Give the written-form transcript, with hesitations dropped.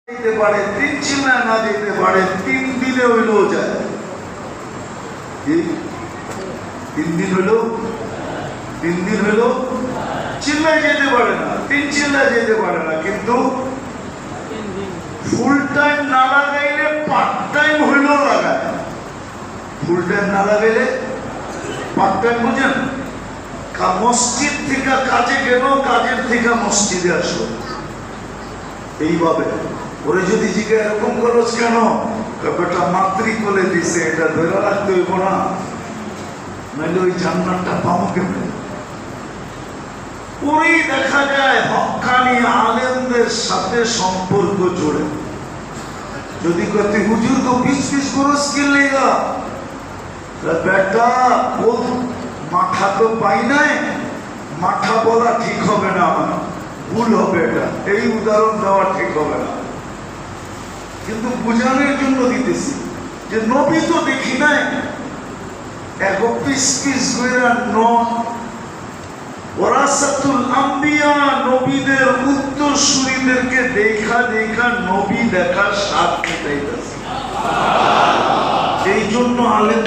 দিতে পারে, 3 চিল্লায় না দিতে পারে, 3 দিনে হইলেও যায়। কি 3 দিন হইলো, 3 দিন হইলো চিল্লায় যেতে পারে না, 3 চিল্লায় যেতে পারে না, কিন্তু ফুল টাইম না লাগাইলে পার্ট টাইম হইলেও লাগায়। ফুল টাইম না লাগাইলে পার্ট টাইম, বুঝেন? মসজিদ থেকে কাজে গেল, কাজের থেকে মসজিদে আসলো, এইভাবে। ওরে যদি জিজ্ঞে এরকম করছ কেন, বেটা মাতৃকোলে দিছে, এটা ধরে রাখতে হইব না, নাহলে ওই জান্নাতটা পাবো কেমন? ওরই দেখা যায় হক্কানি আলেমদের সাথে সম্পর্ক জোড়ে। যদি কতে হুজুর তো পিস করস কে লেগা, বেটা ও মাথা তো পাই নাই, মাথা বলা ঠিক হবে না, আমার ভুল হবে, এটা এই উদাহরণ দেওয়া ঠিক হবে না, কিন্তু বুঝানোর জন্য দিতেছি যে নবী তো দেখি নাই এক পিস করে ওয়ারাসাতুল আম্বিয়া, নবীদের উত্তরসূরিদেরকে দেখা দেখা নবী দেখার স্বাদ পেটাইতেছে। এই জন্য আলেম